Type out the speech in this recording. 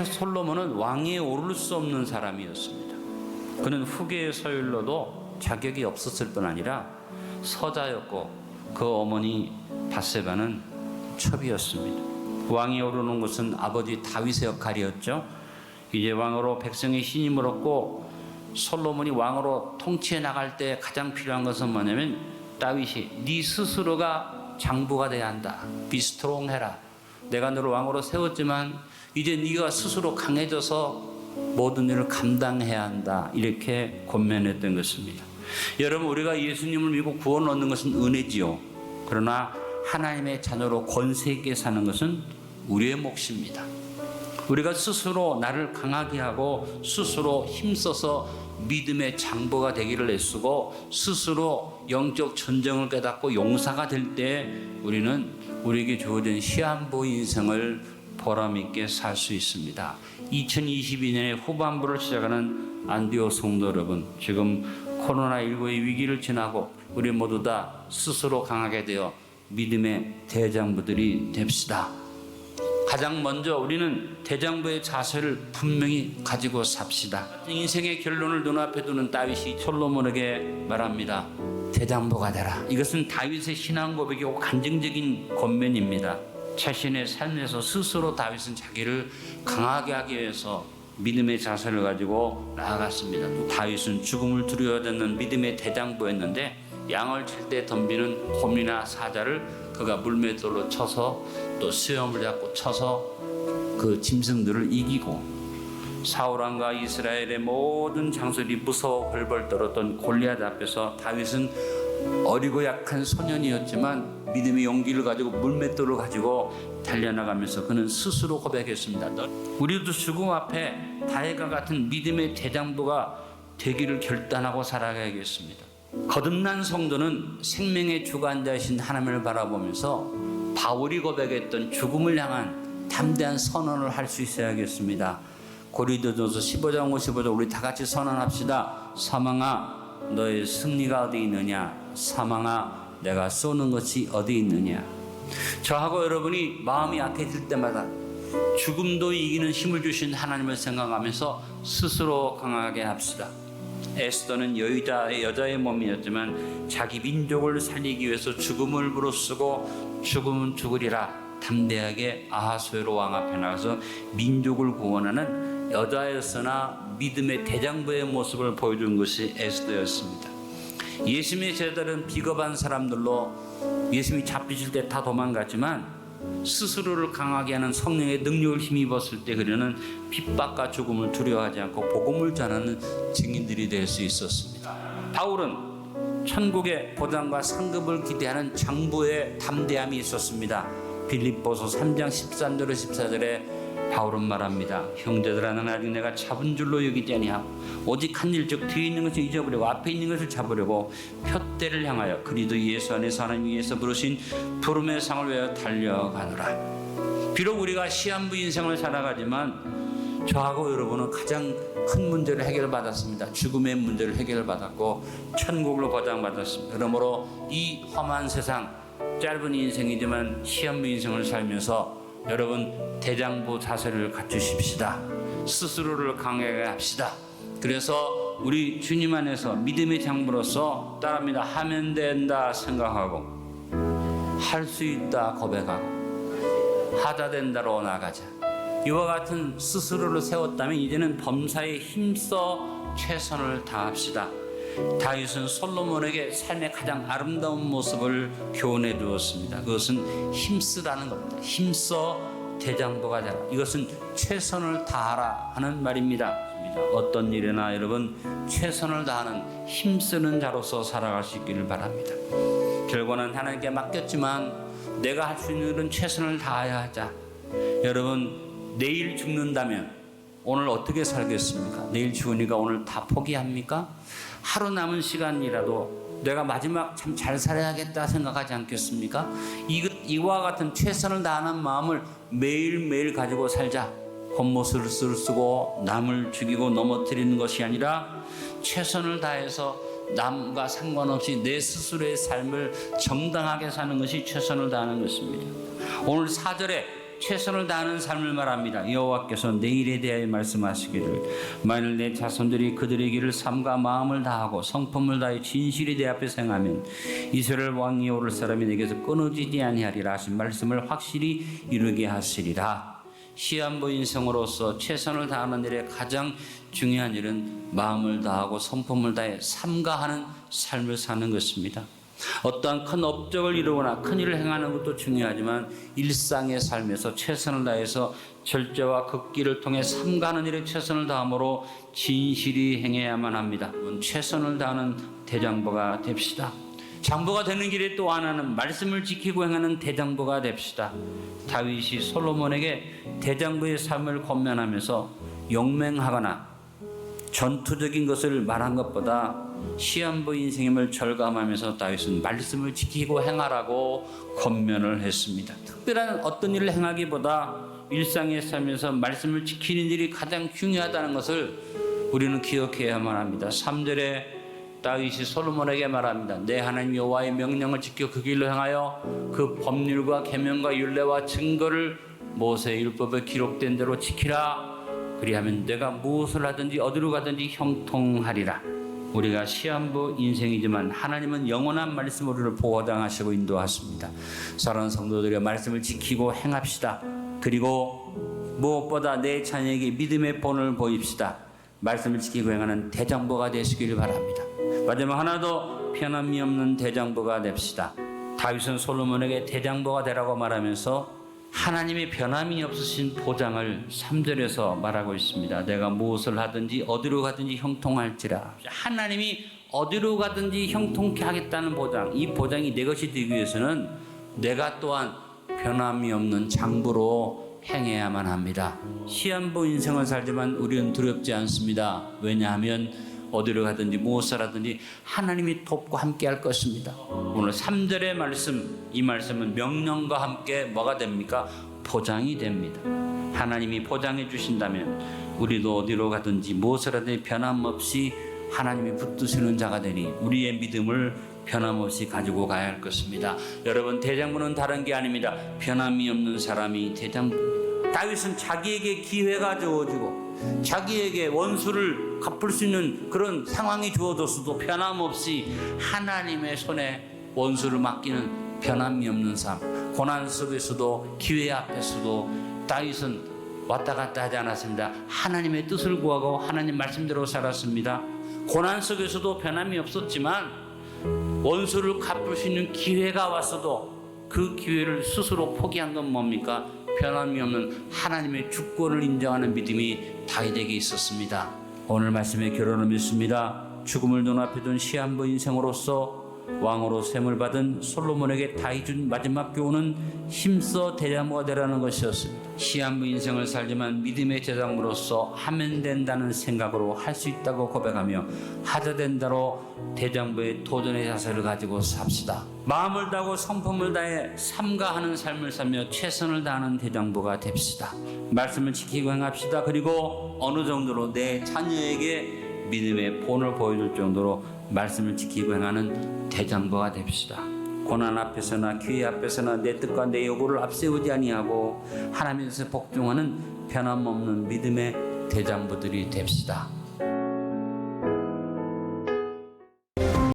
솔로몬은 왕위에 오를 수 없는 사람이었습니다. 그는 후계의 서율로도 자격이 없었을 뿐 아니라 서자였고 그 어머니 밧세바는 첩이었습니다. 왕위에 오르는 것은 아버지 다윗의 역할이었죠. 이제 왕으로 백성의 신임을 얻고 솔로몬이 왕으로 통치해 나갈 때 가장 필요한 것은 뭐냐면 다윗이 네 스스로가 장부가 돼야 한다. 비스트롱해라. 내가 너를 왕으로 세웠지만 이제 네가 스스로 강해져서 모든 일을 감당해야 한다. 이렇게 권면했던 것입니다. 여러분, 우리가 예수님을 믿고 구원을 얻는 것은 은혜지요. 그러나 하나님의 자녀로 권세 있게 사는 것은 우리의 몫입니다. 우리가 스스로 나를 강하게 하고 스스로 힘써서 믿음의 장보가 되기를 애쓰고 스스로 영적 전쟁을 깨닫고 용사가 될 때 우리는 우리에게 주어진 시한부 인생을 보람있게 살 수 있습니다. 2022년의 후반부를 시작하는 안디옥 성도 여러분, 지금 코로나19의 위기를 지나고 우리 모두 다 스스로 강하게 되어 믿음의 대장부들이 됩시다. 가장 먼저 우리는 대장부의 자세를 분명히 가지고 삽시다. 인생의 결론을 눈앞에 두는 다윗이 솔로몬에게 말합니다. 대장부가 되라. 이것은 다윗의 신앙 고백이고 간증적인 권면입니다. 자신의 삶에서 스스로 다윗은 자기를 강하게 하기 위해서 믿음의 자세를 가지고 나아갔습니다. 다윗은 죽음을 두려워하는 믿음의 대장부였는데 양을 칠 때 덤비는 곰이나 사자를 그가 물맷돌로 쳐서 또 수염을 잡고 쳐서 그 짐승들을 이기고 사울왕과 이스라엘의 모든 장수들이 무서워 벌벌 떨었던 골리앗 앞에서 다윗은 어리고 약한 소년이었지만 믿음의 용기를 가지고 물맷돌을 가지고 달려나가면서 그는 스스로 고백했습니다. 우리도 죽음 앞에 다윗과 같은 믿음의 대장부가 되기를 결단하고 살아가야겠습니다. 거듭난 성도는 생명의 주관자이신 하나님을 바라보면서 바울이 고백했던 죽음을 향한 담대한 선언을 할 수 있어야겠습니다. 고린도전서 15장 55절 우리 다 같이 선언합시다. 사망아 너의 승리가 어디 있느냐? 사망아 내가 쏘는 것이 어디 있느냐? 저하고 여러분이 마음이 약해질 때마다 죽음도 이기는 힘을 주신 하나님을 생각하면서 스스로 강하게 합시다. 에스더는 여자의 몸이었지만 자기 민족을 살리기 위해서 죽음을 무릅쓰고 죽음은 죽으리라 담대하게 아하수에로 왕 앞에 나가서 민족을 구원하는 여자였으나 믿음의 대장부의 모습을 보여준 것이 에스더였습니다. 예수님의 제자들은 비겁한 사람들로 예수님이 잡히실 때 다 도망갔지만 스스로를 강하게 하는 성령의 능력을 힘입었을 때 그들은 핍박과 죽음을 두려워하지 않고 복음을 전하는 증인들이 될 수 있었습니다. 바울은 천국의 보장과 상급을 기대하는 장부의 담대함이 있었습니다. 빌립보서 3장 13절 14절에 바울은 말합니다. 형제들아 나는 아직 내가 잡은 줄로 여기지 아니하고 오직 한 일 즉 뒤에 있는 것을 잊어버리고 앞에 있는 것을 잡으려고 표대를 향하여 그리스도 예수 안에서 하나님 위에서 부르신 부름의 상을 위하여 달려가노라. 비록 우리가 시한부 인생을 살아가지만 저하고 여러분은 가장 큰 문제를 해결받았습니다. 죽음의 문제를 해결받았고 천국을 보장받았습니다. 그러므로 이 험한 세상 짧은 인생이지만 시한부 인생을 살면서 여러분 대장부 자세를 갖추십시다. 스스로를 강하게 합시다. 그래서 우리 주님 안에서 믿음의 장부로서 따라합니다. 하면 된다 생각하고 할 수 있다 고백하고 하다 된다로 나가자. 이와 같은 스스로를 세웠다면 이제는 범사에 힘써 최선을 다합시다. 다윗은 솔로몬에게 삶의 가장 아름다운 모습을 교훈해 주었습니다. 그것은 힘쓰라는 겁니다. 힘써 대장부가 되라. 이것은 최선을 다하라 하는 말입니다. 어떤 일이나 여러분 최선을 다하는 힘쓰는 자로서 살아갈 수 있기를 바랍니다. 결과는 하나님께 맡겼지만 내가 할 수 있는 일은 최선을 다해야 하자. 여러분 내일 죽는다면 오늘 어떻게 살겠습니까? 내일 죽으니까 오늘 다 포기합니까? 하루 남은 시간이라도 내가 마지막 참 잘 살아야겠다 생각하지 않겠습니까? 이와 같은 최선을 다하는 마음을 매일매일 가지고 살자. 헛못을 쓰고 남을 죽이고 넘어뜨리는 것이 아니라 최선을 다해서 남과 상관없이 내 스스로의 삶을 정당하게 사는 것이 최선을 다하는 것입니다. 오늘 4절에 최선을 다하는 삶을 말합니다. 여호와께서 내일에 대하여 말씀하시기를 만일 내 자손들이 그들의 길을 삼가 마음을 다하고 성품을 다하여 진실이 내 앞에 행하면 이스라엘 왕이 오를 사람이 내게서 끊어지지 아니하리라 하신 말씀을 확실히 이루게 하시리라. 시한부 인생으로서 최선을 다하는 일에 가장 중요한 일은 마음을 다하고 성품을 다해 삼가하는 삶을 사는 것입니다. 어떠한 큰 업적을 이루거나 큰 일을 행하는 것도 중요하지만 일상의 삶에서 최선을 다해서 절제와 극기를 통해 삼가하는 일에 최선을 다함으로 진실이 행해야만 합니다. 최선을 다하는 대장부가 됩시다. 장부가 되는 길에 또 하나는 말씀을 지키고 행하는 대장부가 됩시다. 다윗이 솔로몬에게 대장부의 삶을 권면하면서 용맹하거나 전투적인 것을 말한 것보다 시한부 인생임을 절감하면서 다윗은 말씀을 지키고 행하라고 권면을 했습니다. 특별한 어떤 일을 행하기보다 일상의 삶에서 말씀을 지키는 일이 가장 중요하다는 것을 우리는 기억해야만 합니다. 3절에 다윗이 솔로몬에게 말합니다. 내 하나님 여호와의 명령을 지켜 그 길로 행하여 그 법률과 계명과 율례와 증거를 모세의 율법에 기록된 대로 지키라. 그리하면 내가 무엇을 하든지 어디로 가든지 형통하리라. 우리가 시한부 인생이지만 하나님은 영원한 말씀으로 우리를 보호당하시고 인도하십니다. 사랑하는 성도들의 말씀을 지키고 행합시다. 그리고 무엇보다 내 자녀에게 믿음의 본을 보입시다. 말씀을 지키고 행하는 대장부가 되시길 바랍니다. 마지막 하나 더 편함이 없는 대장부가 됩시다. 다윗은 솔로몬에게 대장부가 되라고 말하면서 하나님의 변함이 없으신 보장을 3절에서 말하고 있습니다. 내가 무엇을 하든지 어디로 가든지 형통할지라. 하나님이 어디로 가든지 형통케 하겠다는 보장, 이 보장이 내 것이 되기 위해서는 내가 또한 변함이 없는 장부로 행해야만 합니다. 시한부 인생을 살지만 우리는 두렵지 않습니다. 왜냐하면 어디로 가든지 무엇을 하든지 하나님이 돕고 함께 할 것입니다. 오늘 3절의 말씀, 이 말씀은 명령과 함께 뭐가 됩니까? 보장이 됩니다. 하나님이 보장해 주신다면 우리도 어디로 가든지 무엇을 하든지 변함없이 하나님이 붙드시는 자가 되니 우리의 믿음을 변함없이 가지고 가야 할 것입니다. 여러분, 대장부는 다른 게 아닙니다. 변함이 없는 사람이 대장부. 다윗은 자기에게 기회가 주어지고 자기에게 원수를 갚을 수 있는 그런 상황이 주어졌어도 변함없이 하나님의 손에 원수를 맡기는 변함이 없는 삶, 고난 속에서도 기회 앞에서도 다윗은 왔다 갔다 하지 않았습니다. 하나님의 뜻을 구하고 하나님 말씀대로 살았습니다. 고난 속에서도 변함이 없었지만 원수를 갚을 수 있는 기회가 왔어도 그 기회를 스스로 포기한 건 뭡니까? 변함이 없는 하나님의 주권을 인정하는 믿음이 다윗에게 있었습니다. 오늘 말씀의 결론을 믿습니다. 죽음을 눈앞에 둔 시한부 인생으로서 왕으로 셈을 받은 솔로몬에게 다윗은 마지막 교훈은 힘써 대장부가 되라는 것이었습니다. 시한부 인생을 살지만 믿음의 대장부로서 하면 된다는 생각으로 할 수 있다고 고백하며 하자 된다로 대장부의 도전의 자세를 가지고 삽시다. 마음을 다하고 성품을 다해 삼가하는 삶을 살며 최선을 다하는 대장부가 됩시다. 말씀을 지키고 행합시다. 그리고 어느 정도로 내 자녀에게 믿음의 본을 보여줄 정도로 말씀을 지키고 행하는 대장부가 됩시다. 고난 앞에서나 기회 앞에서나 내 뜻과 내 요구를 앞세우지 아니하고 하나님께서 복종하는 변함없는 믿음의 대장부들이 됩시다.